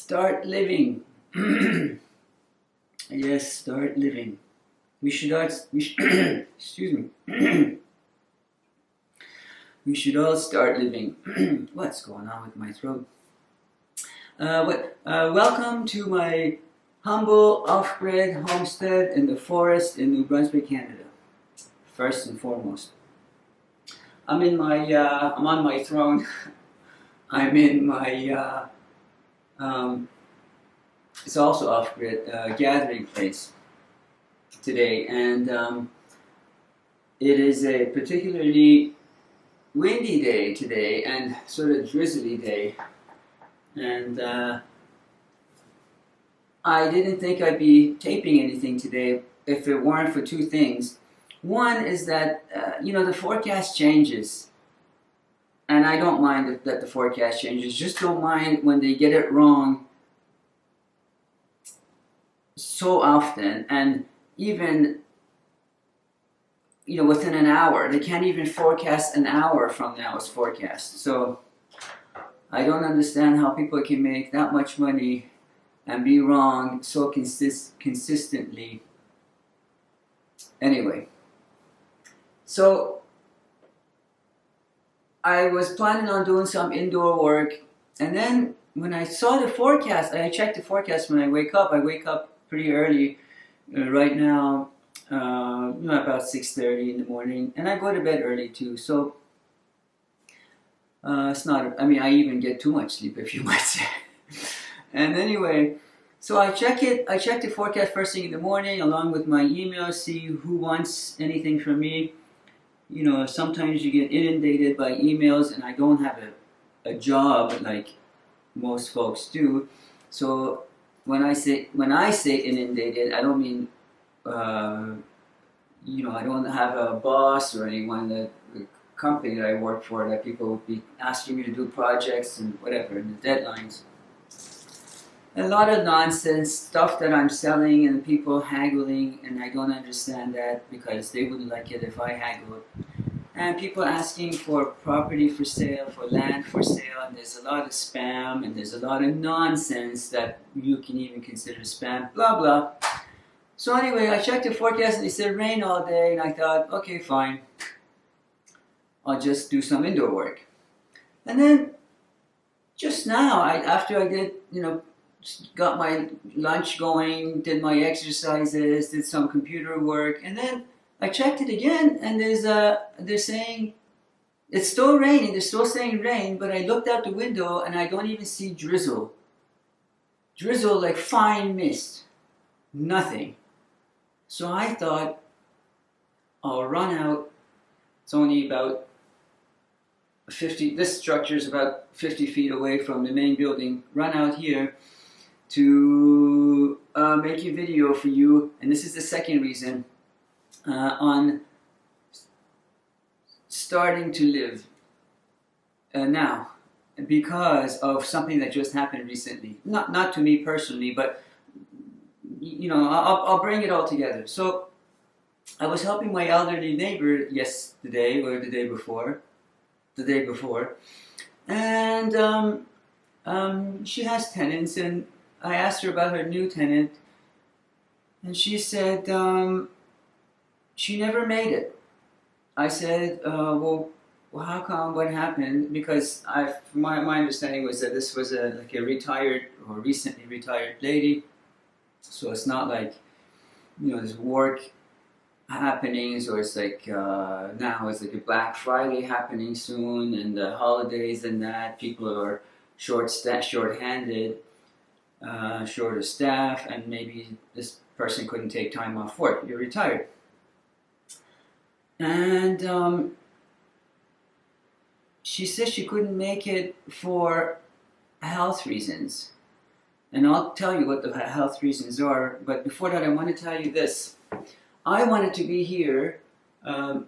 Start living. Yes, start living. We should all, excuse me. We should all start living. What's going on with my throat? Welcome to my humble off-grid homestead in the forest in New Brunswick, Canada. First and foremost, I'm on my throne. I'm in my it's also off-grid gathering place today, and it is a particularly windy day today and sort of drizzly day, and I didn't think I'd be taping anything today if it weren't for two things. One is that the forecast changes, and I don't mind that the forecast changes. Just don't mind when they get it wrong so often, and even within an hour. They can't even forecast an hour from now as forecast. So I don't understand how people can make that much money and be wrong so consistently. Anyway, so I was planning on doing some indoor work, and then when I saw the forecast, I checked the forecast when I wake up. I wake up pretty early right now, about 6:30 in the morning, and I go to bed early too. So it's not. I mean, I even get too much sleep, if you might say. And anyway, so I check it. I check the forecast first thing in the morning, along with my email, see who wants anything from me. Sometimes you get inundated by emails, and I don't have a job like most folks do. So when I say inundated, I don't mean I don't have a boss or anyone that the company that I work for that people would be asking me to do projects and whatever, and the deadlines. A lot of nonsense stuff that I'm selling and people haggling, and I don't understand that because they wouldn't like it if I haggled. And people asking for property for sale, for land for sale, and there's a lot of spam, and there's a lot of nonsense that you can even consider spam, blah blah. So anyway, I checked the forecast and it said rain all day, and I thought, okay, fine, I'll just do some indoor work. And then just now, after I did, got my lunch going, did my exercises, did some computer work, and then I checked it again, and they're saying it's still raining. They're still saying rain, but I looked out the window and I don't even see drizzle. Drizzle like fine mist. Nothing. So I thought I'll run out. It's only about 50. This structure is about 50 feet away from the main building. Run out here to make a video for you, and this is the second reason. On starting to live now, because of something that just happened recently. Not to me personally, but I'll bring it all together. So I was helping my elderly neighbor yesterday or the day before, and she has tenants, and I asked her about her new tenant, and she said she never made it. I said, well, how come? What happened? Because my understanding was that this was a retired or recently retired lady. So it's not like, there's work happenings, or it's like now it's like a Black Friday happening soon, and the holidays and that. People are short-handed, short of staff, and maybe this person couldn't take time off work. You're retired. And she said she couldn't make it for health reasons. And I'll tell you what the health reasons are. But before that, I want to tell you this. I wanted to be here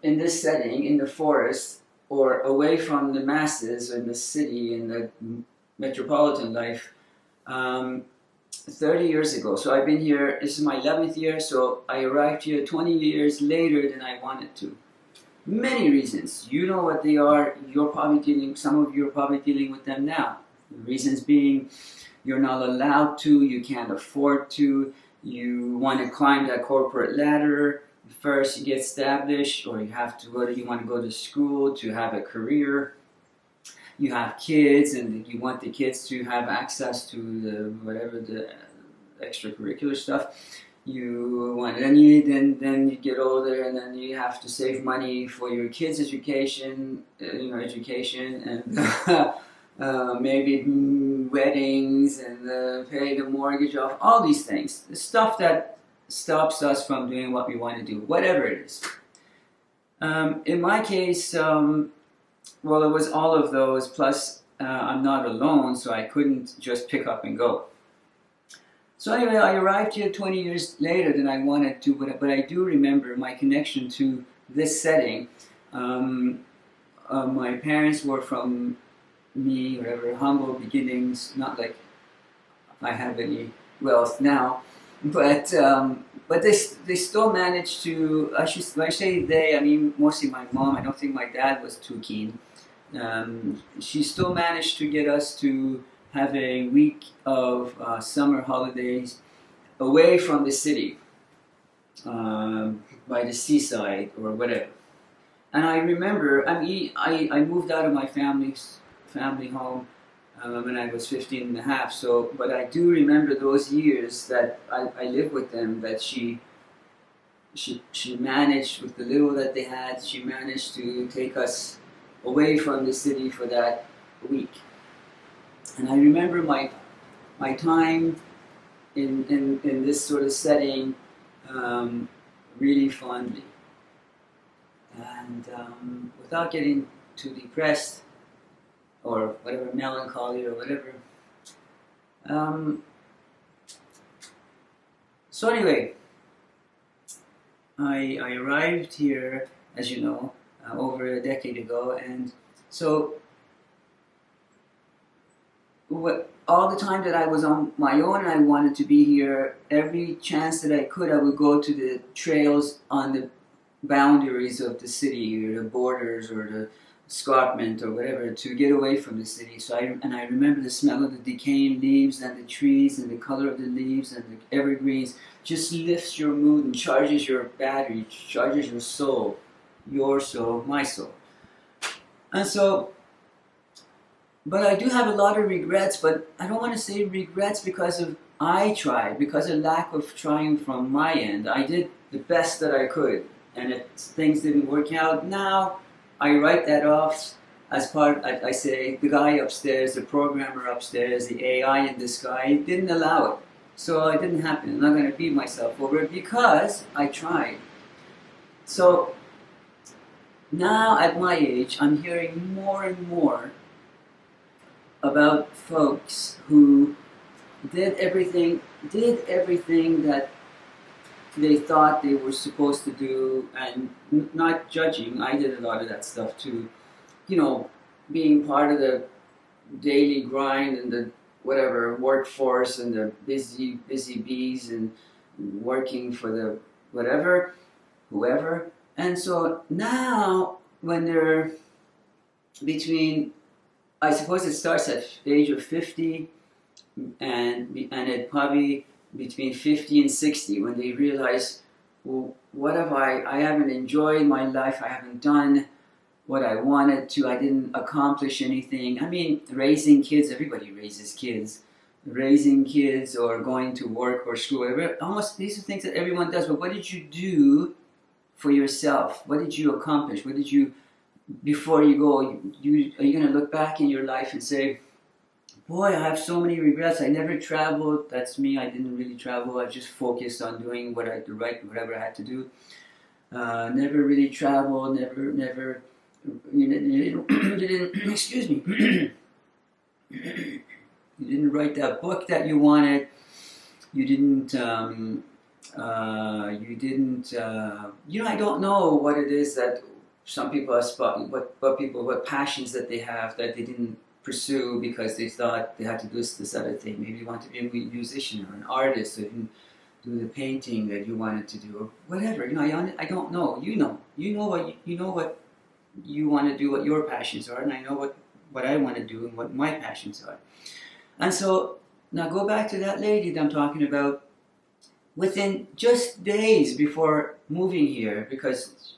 in this setting, in the forest, or away from the masses in the city, in the metropolitan life, 30 years ago. So I've been here, this is my 11th year, so I arrived here 20 years later than I wanted to. Many reasons. You know what they are. Some of you are probably dealing with them now. The reasons being, you're not allowed to, you can't afford to, you want to climb that corporate ladder. First you get established, or you have to go to, you want to go to school to have a career. You have kids, and you want the kids to have access to the whatever the extracurricular stuff. You want, then you get older, and then you have to save money for your kids' education, and maybe weddings, and pay the mortgage off. All these things, the stuff that stops us from doing what we want to do, whatever it is. In my case, well, it was all of those, plus I'm not alone, so I couldn't just pick up and go. So anyway, I arrived here 20 years later than I wanted to, but I do remember my connection to this setting. My parents were from whatever, humble beginnings, not like I have any wealth now, but they still managed to, when I say they, I mean mostly my mom. I don't think my dad was too keen. She still managed to get us to have a week of summer holidays away from the city, by the seaside or whatever. And I remember, I moved out of my family home when I was 15 and a half, so, but I do remember those years that I lived with them, that she managed, with the little that they had, she managed to take us away from the city for that week. And I remember my time in this sort of setting really fondly. And without getting too depressed or whatever, melancholy or whatever. So anyway, I arrived here, as you know, over a decade ago, and so all the time that I was on my own and I wanted to be here, every chance that I could, I would go to the trails on the boundaries of the city, or the borders, or the escarpment, or whatever, to get away from the city. So I remember the smell of the decaying leaves and the trees and the color of the leaves and the evergreens just lifts your mood and charges your battery, charges your soul, my soul. And so, but I do have a lot of regrets, but I don't want to say regrets because of because of lack of trying from my end. I did the best that I could, and things didn't work out. Now, I write that off as part, I say, the guy upstairs, the programmer upstairs, the AI in the sky didn't allow it. So it didn't happen. I'm not going to beat myself over it because I tried. So now at my age, I'm hearing more and more about folks who did everything that they thought they were supposed to do, and not judging. I did a lot of that stuff too. Being part of the daily grind and the whatever workforce and the busy bees and working for the whoever. And so now when they're between, I suppose it starts at the age of 50 and it probably between 50 and 60 when they realize, well, what have I haven't enjoyed my life, I haven't done what I wanted to, I didn't accomplish anything. I mean, raising kids, everybody raises kids. Raising kids or going to work or school, almost these are things that everyone does, but what did you do for yourself? What did you accomplish? What did you, before you go, are you going to look back in your life and say, boy, I have so many regrets. I never traveled. That's me. I didn't really travel. I just focused on doing whatever I had to do. Never really traveled. Never. You didn't. Excuse me. You didn't write that book that you wanted. You didn't. I don't know what it is that some people are what passions that they have that they didn't pursue because they thought they had to do this other thing. Maybe you want to be a musician or an artist, or you can do the painting that you wanted to do, or whatever. I don't know. You know what you want to do, what your passions are, and I know what I want to do and what my passions are. And so Now go back to that lady that I'm talking about. Within just days before moving here, because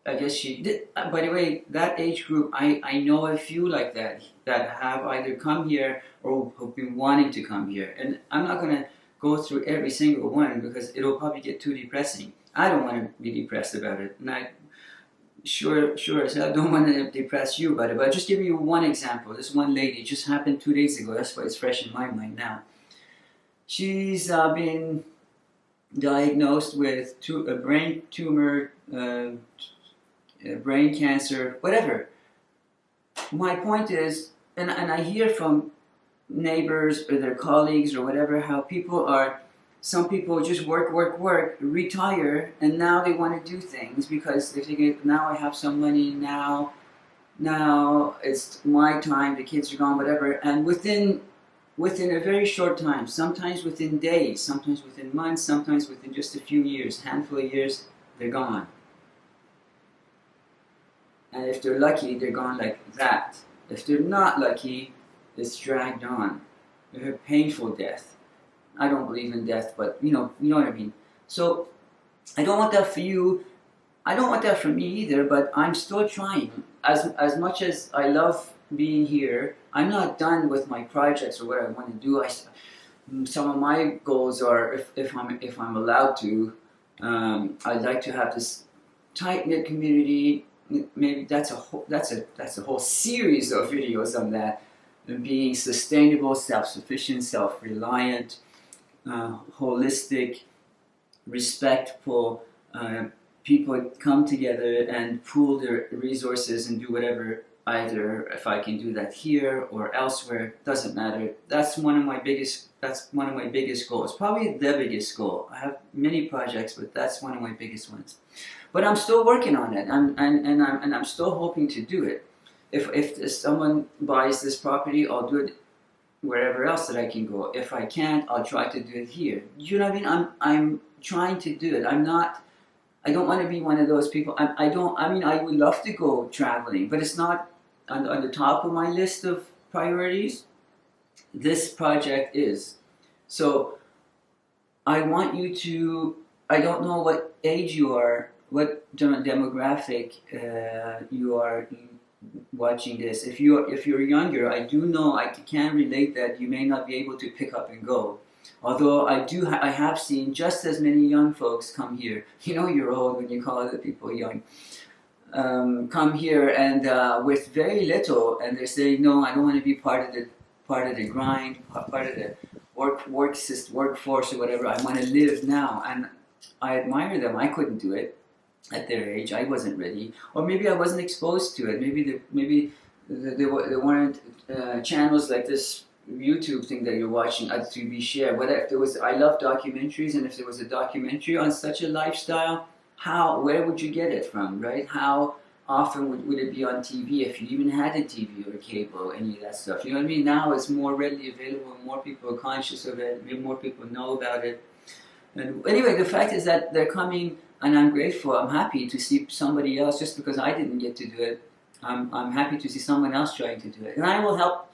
I guess she did. By the way, that age group, I know a few like that have either come here or have been wanting to come here. And I'm not going to go through every single one because it'll probably get too depressing. I don't want to be depressed about it. And I sure as hell don't want to depress you about it. But I'll just give you one example. This one lady, it just happened 2 days ago. That's why it's fresh in my mind now. She's been diagnosed with a brain tumor, brain cancer, whatever. My point is, and I hear from neighbors or their colleagues or whatever, how some people just work, retire, and now they want to do things because they think, now I have some money, now it's my time, the kids are gone, whatever, and within a very short time, sometimes within days, sometimes within months, sometimes within just a few years, handful of years, they're gone. And if they're lucky, they're gone like that. If they're not lucky, it's dragged on. They're a painful death. I don't believe in death, but you know what I mean. So I don't want that for you. I don't want that for me either, but I'm still trying. As much as I love being here, I'm not done with my projects or what I want to do. Some of my goals are, if I'm allowed to, I'd like to have this tight knit community. Maybe that's a whole series of videos on that. Being sustainable, self-sufficient, self-reliant, holistic, respectful. People come together and pool their resources and do whatever. Either if I can do that here or elsewhere, doesn't matter. That's one of my biggest goals. Probably the biggest goal. I have many projects, but that's one of my biggest ones. But I'm still working on it. I'm still hoping to do it. If someone buys this property, I'll do it wherever else that I can go. If I can't, I'll try to do it here. You know what I mean? I'm trying to do it. I don't want to be one of those people. I would love to go traveling, but it's not on the top of my list of priorities. This project is. So I want you to, I don't know what age you are, what demographic you are watching this. If you're younger, I do know, I can relate that you may not be able to pick up and go. Although I have seen just as many young folks come here. You know you're old when you call other people young. Come here and with very little, and they say, no, I don't want to be part of the grind, part of the workforce or whatever. I want to live now, and I admire them. I couldn't do it at their age. I wasn't ready, or maybe I wasn't exposed to it. Maybe there weren't channels like this YouTube thing that you're watching to be shared. I love documentaries, and if there was a documentary on such a lifestyle, where would you get it from, right? How often would it be on TV, if you even had a TV or a cable, any of that stuff? You know what I mean? Now it's more readily available, more people are conscious of it, more people know about it. And anyway, the fact is that they're coming, and I'm grateful. I'm happy to see somebody else, just because I didn't get to do it. I'm happy to see someone else trying to do it, and I will help.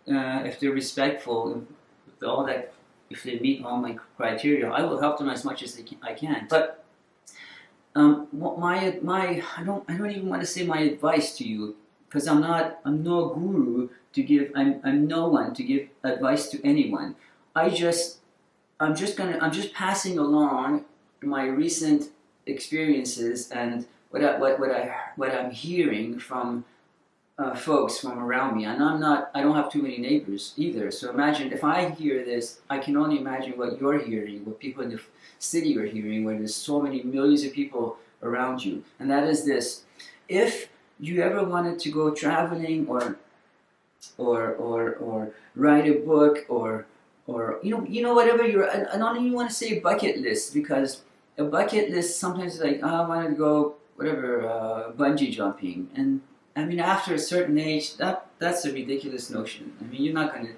If they're respectful, with all that, if they meet all my criteria, I will help them as much as I can. But I don't even want to say my advice to you, because I'm no guru to give. I'm no one to give advice to anyone. I'm just passing along my recent experiences and what I'm hearing from folks from around me. And I don't have too many neighbors either. So imagine if I hear this, I can only imagine what you're hearing, what people in the city are hearing, where there's so many millions of people around you. And that is this: if you ever wanted to go traveling or write a book or whatever I don't even want to say bucket list, because a bucket list sometimes is like, I wanted to go bungee jumping, and I mean, after a certain age, that's a ridiculous notion. I mean, you're not going to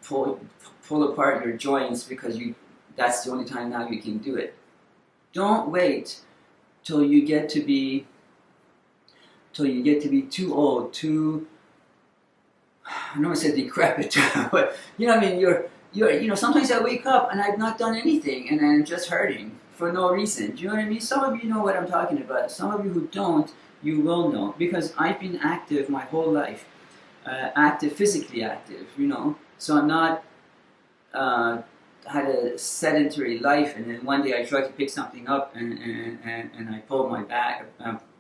pull apart your joints because that's the only time now you can do it. Don't wait till you get to be too old, I don't want to say decrepit, but you know, I mean, sometimes I wake up and I've not done anything and I'm just hurting for no reason. Do you know what I mean? Some of you know what I'm talking about. Some of you who don't, you will know, because I've been active my whole life, physically active, so I'm not, had a sedentary life, and then one day I tried to pick something up and I pulled my back,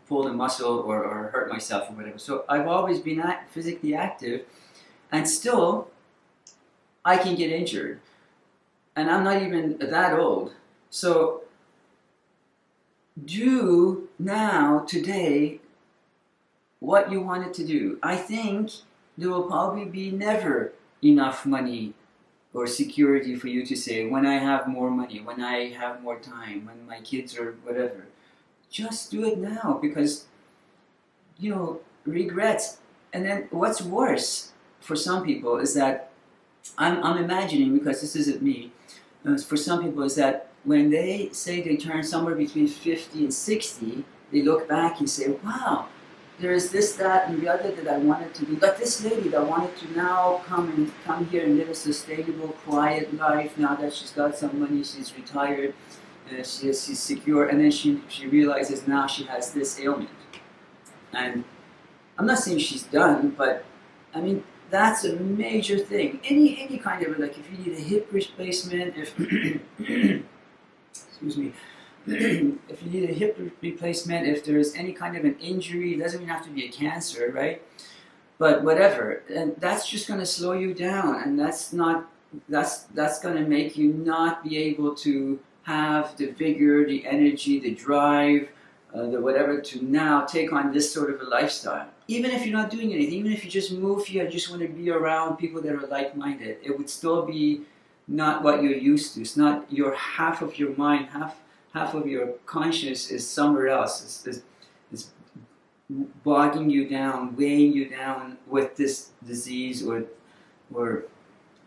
pulled a muscle or hurt myself or whatever. So I've always been physically active, and still I can get injured, and I'm not even that old. So do now, today, what you wanted to do. I think there will probably be never enough money or security for you to say, when I have more money, when I have more time, when my kids are whatever. Just do it now, because, regrets. And then what's worse for some people is that, I'm imagining, because this isn't me, for some people is that when they say they turn somewhere between 50 and 60, they look back and say, wow, there's this, that, and the other that I wanted to do. Like this lady that wanted to now come here and live a sustainable, quiet life. Now that she's got some money, she's retired, she's secure, and then she realizes now she has this ailment. And I'm not saying she's done, but I mean, that's a major thing. Any kind of, like, if you need a hip replacement, excuse me, if you need a hip replacement, if there's any kind of an injury, it doesn't even have to be a cancer, right? But whatever, and that's just going to slow you down, and that's going to make you not be able to have the vigor, the energy, the drive, the whatever, to now take on this sort of a lifestyle. Even if you're not doing anything, even if you just move here, just want to be around people that are like-minded, it would still be not what you're used to. It's not your half of your mind, half of your conscious is somewhere else. It's bogging you down, weighing you down with this disease or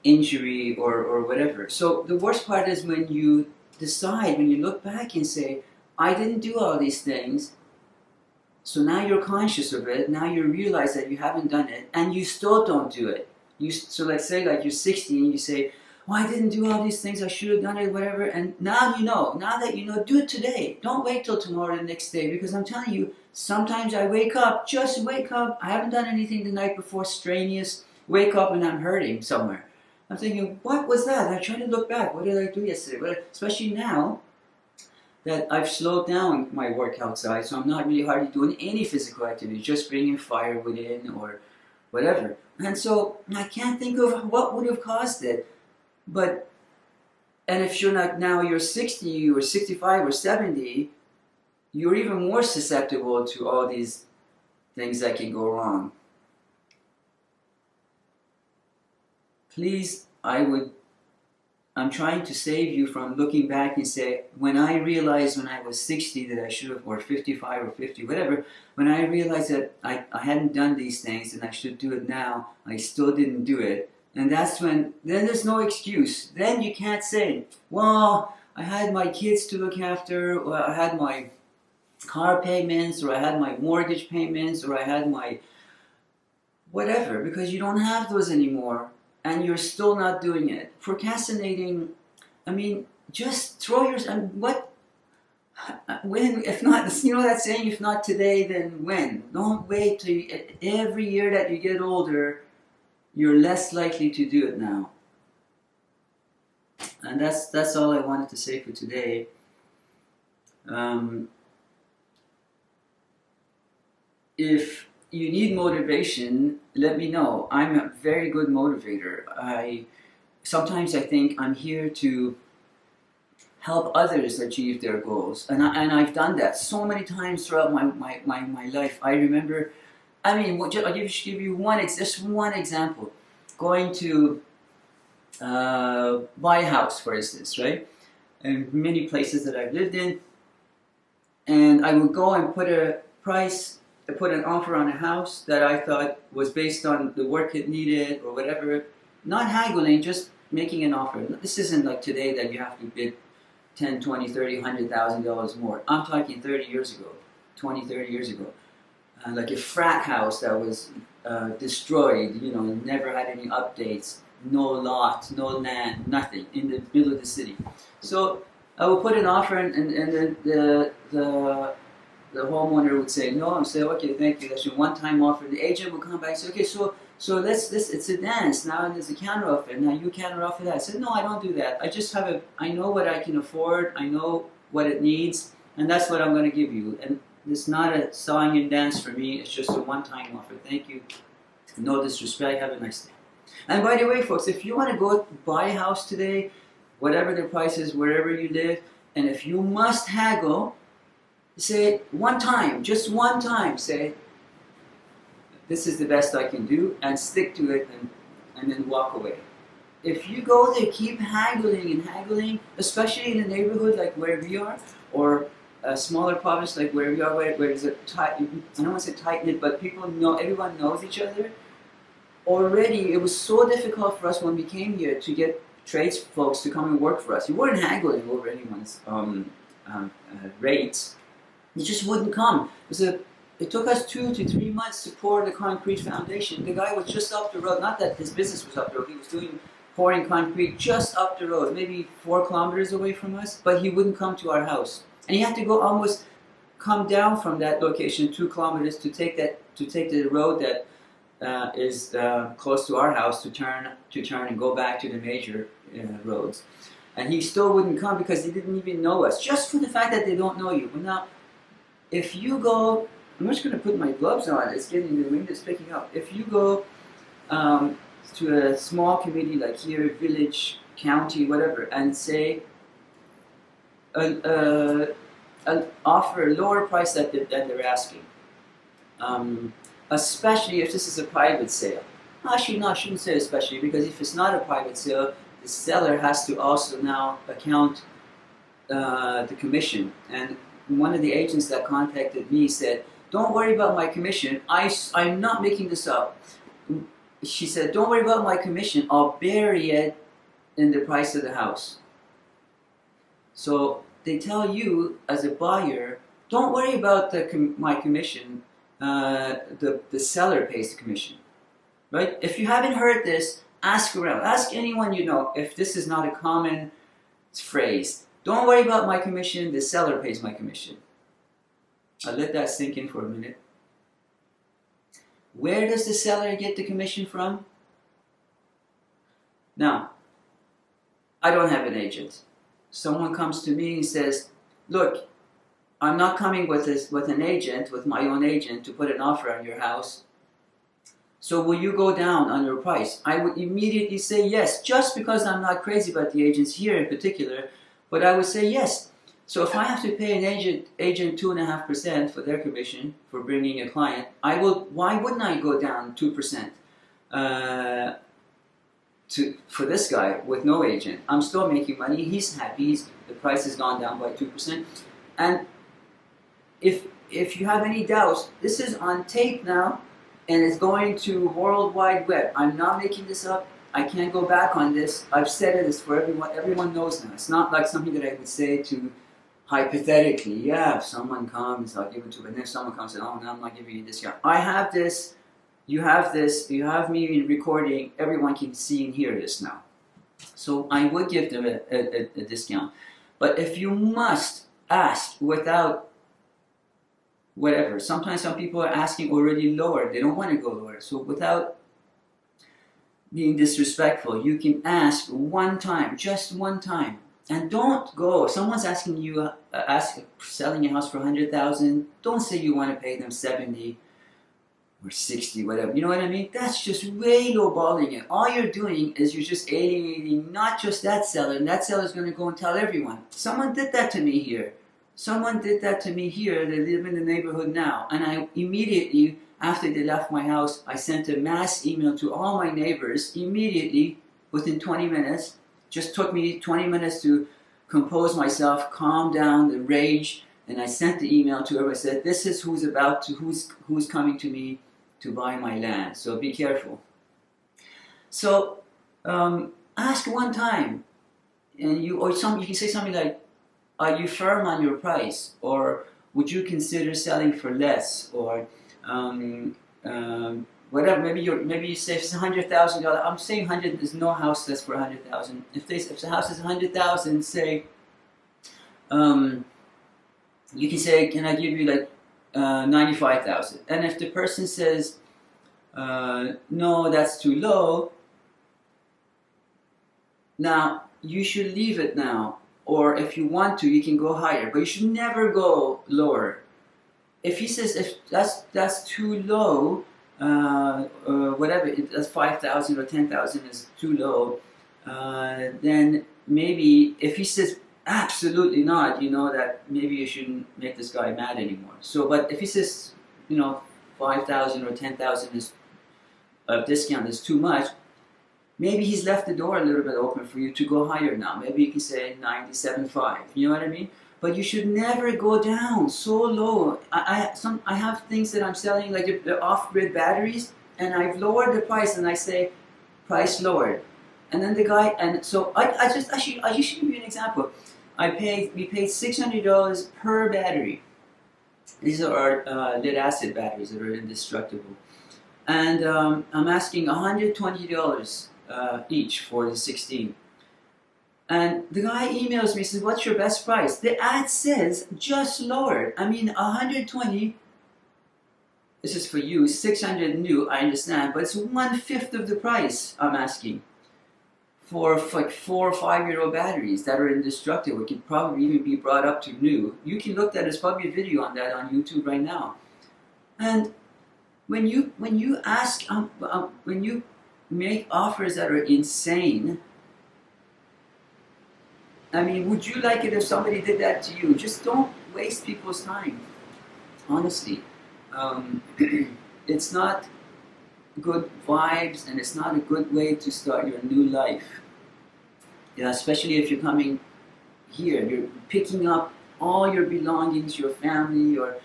injury or whatever. So the worst part is when you decide, when you look back and say, I didn't do all these things, so now you're conscious of it, now you realize that you haven't done it, and you still don't do it. So let's say like you're 60 and you say, well, I didn't do all these things, I should have done it, whatever, and now that you know, do it today. Don't wait till tomorrow or the next day, because I'm telling you, sometimes I wake up, I haven't done anything the night before, strenuous, wake up and I'm hurting somewhere. I'm thinking, what was that? I try to look back, what did I do yesterday? Especially now that I've slowed down my work outside, so I'm not really hardly doing any physical activity, just bringing firewood in or whatever. And so I can't think of what would have caused it. But, and if you're not, now you're 60 or 65 or 70, you're even more susceptible to all these things that can go wrong. Please, I'm trying to save you from looking back and say, when I realized when I was 60 that I should have, or 55 or 50, whatever, when I realized that I hadn't done these things and I should do it now, I still didn't do it. And that's when, then there's no excuse. Then you can't say, well, I had my kids to look after, or I had my car payments, or I had my mortgage payments, or I had my whatever, because you don't have those anymore, and you're still not doing it. Procrastinating, I mean, just throw yourself, when, if not, that saying, if not today, then when? Don't wait till every year that you get older, you're less likely to do it now. And that's all I wanted to say for today. If you need motivation, let me know. I'm a very good motivator. Sometimes I think I'm here to help others achieve their goals. And I've done that so many times throughout my life. I remember, I'll give you just one example. Going to buy a house, for instance, right? And many places that I've lived in. And I would go and put an offer on a house that I thought was based on the work it needed or whatever. Not haggling, just making an offer. This isn't like today that you have to bid $10, $20, $30, $100,000 more. I'm talking 30 years ago, 20, 30 years ago. Like a frat house that was destroyed, never had any updates, no lot, no land, nothing, in the middle of the city. So I would put an offer, and then the homeowner would say no, and say, okay, thank you, that's your one-time offer. The agent would come back and say, okay, so let's it's a dance now, and there's a counter offer. Now you counter offer that. I said, no, I don't do that. I know what I can afford. I know what it needs, and that's what I'm going to give you. And it's not a song and dance for me. It's just a one-time offer. Thank you. No disrespect. Have a nice day. And by the way, folks, if you want to go buy a house today, whatever the price is, wherever you live, and if you must haggle, say one time, just one time, say, this is the best I can do, and stick to it, and then walk away. If you go there, keep haggling and haggling, especially in a neighborhood like where we are, or a smaller province like where we are, where there's a tight, I don't want to say tight-knit, but people know, everyone knows each other. Already, it was so difficult for us when we came here to get trades folks to come and work for us. You weren't haggling over anyone's rates. They just wouldn't come. It took us 2 to 3 months to pour the concrete foundation. The guy was just up the road. Not that his business was up the road. He was pouring concrete just up the road, maybe 4 kilometers away from us. But he wouldn't come to our house, and he had to come down from that location 2 kilometers to take the road that is close to our house to turn and go back to the major roads. And he still wouldn't come because he didn't even know us. Just for the fact that they don't know you. But now, if you go, I'm just going to put my gloves on. It's getting, the wind is picking up. If you go to a small community like here, village, county, whatever, and say, offer a lower price that they're asking, especially if this is a private sale. Actually, no, I shouldn't say especially, because if it's not a private sale, the seller has to also now account the commission. And one of the agents that contacted me said, don't worry about my commission. I'm not making this up. She said, don't worry about my commission. I'll bury it in the price of the house. So they tell you as a buyer, don't worry about my commission. The seller pays the commission. Right? If you haven't heard this, ask around. Ask anyone you know if this is not a common phrase. Don't worry about my commission, the seller pays my commission. I'll let that sink in for a minute. Where does the seller get the commission from? Now, I don't have an agent. Someone comes to me and says, look, I'm not coming with my own agent to put an offer on your house. So will you go down on your price? I would immediately say yes, just because I'm not crazy about the agents here in particular, but I would say yes. So if I have to pay an agent 2.5% for their commission for bringing a client, why wouldn't I go down 2% for this guy with no agent? I'm still making money. He's happy. The price has gone down by 2%. And if you have any doubts, this is on tape now, and it's going to World Wide Web. I'm not making this up. I can't go back on this. I've said it. It's for everyone. Everyone knows now. It's not like something that I would say to hypothetically. Yeah, if someone comes, I'll give it to them. And then someone comes and, oh, no, I'm not giving you this discount. I have this. You have this. You have me in recording. Everyone can see and hear this now. So I would give them a discount. But if you must ask without whatever. Sometimes some people are asking already lower. They don't want to go lower. So without being disrespectful, you can ask one time, just one time. And don't go. If someone's asking you, selling a house for $100,000, don't say you want to pay them 70 or 60, whatever. You know what I mean? That's just way lowballing it. All you're doing is you're just alienating not just that seller, and that seller's going to go and tell everyone. Someone did that to me here. They live in the neighborhood now. And I immediately, after they left my house, I sent a mass email to all my neighbors immediately, within 20 minutes. Just took me 20 minutes to compose myself, calm down the rage, and I sent the email to everyone. I said, this is who's coming to me to buy my land. So be careful. So ask one time, and you can say something like, are you firm on your price, or would you consider selling for less, or whatever. Maybe you say it's $100,000. I'm saying 100. There's no house that's for 100,000. If the house is 100,000, say, you can say, can I give you like 95,000? And if the person says, no, that's too low, now you should leave it now. Or if you want to, you can go higher, but you should never go lower. If he says if that's too low, whatever, that's 5,000 or 10,000 is too low, then maybe if he says absolutely not, you know that maybe you shouldn't make this guy mad anymore. So, but if he says, 5,000 or 10,000 is a discount is too much, maybe he's left the door a little bit open for you to go higher now. Maybe you can say 97.5. You know what I mean? But you should never go down so low. I have things that I'm selling, like the off-grid batteries, and I've lowered the price, and I say price lowered, and then the guy, and so I should give you an example. We paid $600 per battery. These are our lead acid batteries that are indestructible, and I'm asking $120 each for the 16. And the guy emails me, says, what's your best price? The ad says just lowered. I mean, 120, this is for you, 600 new, I understand, but it's 1/5 of the price I'm asking for like 4 or 5-year-old batteries that are indestructible. It could probably even be brought up to new. You can look at, there's probably a video on that on YouTube right now. And when you ask, when you make offers that are insane, I mean, would you like it if somebody did that to you? Just don't waste people's time. Honestly, it's not good vibes, and it's not a good way to start your new life. Especially if you're coming here, you're picking up all your belongings, your family, or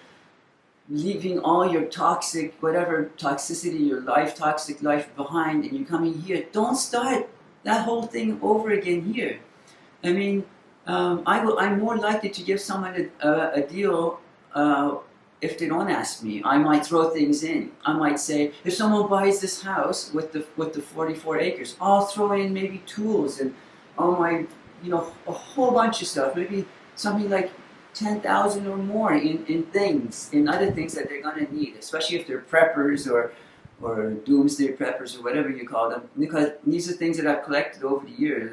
leaving all your toxic, whatever toxicity, your toxic life behind, and you're coming here. Don't start that whole thing over again here. I mean, I'm more likely to give someone a deal if they don't ask me. I might throw things in. I might say, if someone buys this house with the 44 acres, I'll throw in maybe tools and all my, a whole bunch of stuff. Maybe something like 10,000 or more in other things that they're gonna need, especially if they're preppers or doomsday preppers or whatever you call them, because these are things that I've collected over the years,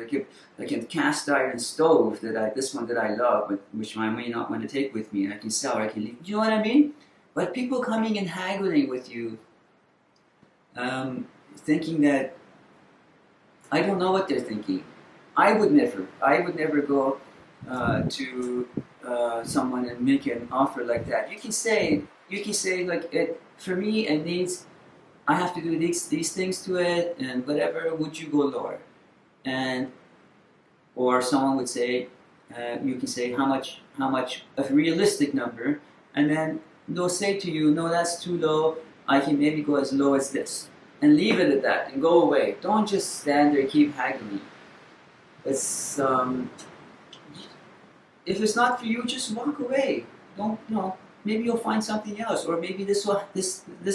like a cast iron stove this one that I love, but which I may not want to take with me, and I can sell or I can leave. You know what I mean? But people coming and haggling with you, thinking that, I don't know what they're thinking. I would never go to someone and make an offer like that. You can say like, for me it needs, I have to do these things to it, and whatever, would you go lower? Or someone would say, you can say how much, a realistic number, and then they'll say to you, no, that's too low, I can maybe go as low as this, and leave it at that, and go away. Don't just stand there, keep haggling. It's, if it's not for you, just walk away. Don't, maybe you'll find something else, or maybe this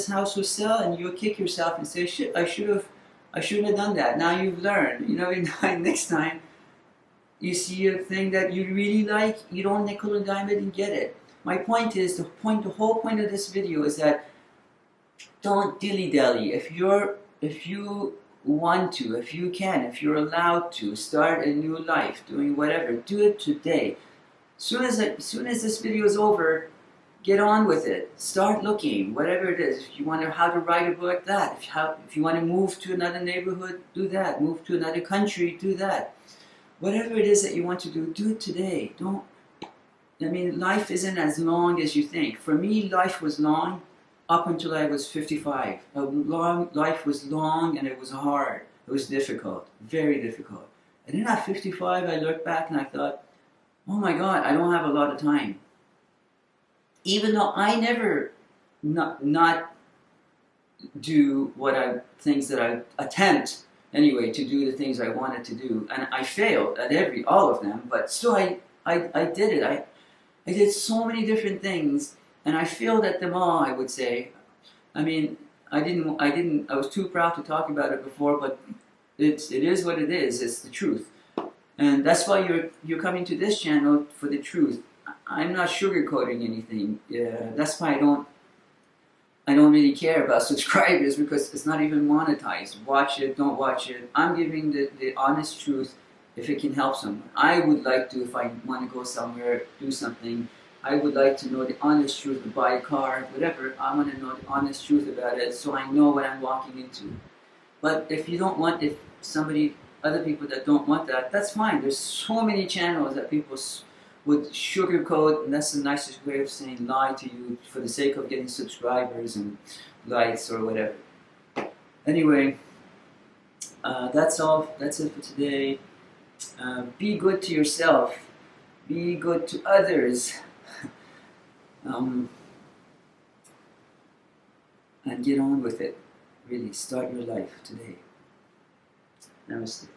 house will sell, and you'll kick yourself and say, shit, I shouldn't have done that. Now you've learned. Next time you see a thing that you really like, you don't nickel and dime it and get it. My point is, the whole point of this video is that don't dilly-dally. If you want to, if you can, if you're allowed to start a new life, doing whatever, do it today. Soon as this video is over, get on with it. Start looking, whatever it is. If you want to how to write a book, that. If you want to move to another neighborhood, do that. Move to another country, do that. Whatever it is that you want to do it today. Life isn't as long as you think. For me, life was long up until I was 55. Life was long, and it was hard. It was difficult, very difficult. And then at 55, I looked back and I thought, oh my God, I don't have a lot of time. Even though I never not do things that I attempt anyway to do the things I wanted to do, and I failed at all of them, but still I did it. I did so many different things, and I failed at them all, I would say. I was too proud to talk about it before, but it is what it is. It's the truth, and that's why you're coming to this channel for the truth. I'm not sugarcoating anything. Yeah, that's why I don't really care about subscribers because it's not even monetized. Watch it, don't watch it. I'm giving the honest truth if it can help someone. I would like to, if I want to go somewhere, do something, I would like to know the honest truth to buy a car, whatever. I want to know the honest truth about it so I know what I'm walking into. But if you don't want, if somebody, other people that don't want that, that's fine. There's so many channels that people would sugarcoat, and that's the nicest way of saying lie to you for the sake of getting subscribers and likes or whatever. Anyway, that's all. That's it for today. Be good to yourself. Be good to others. And get on with it. Really, start your life today. Namaste.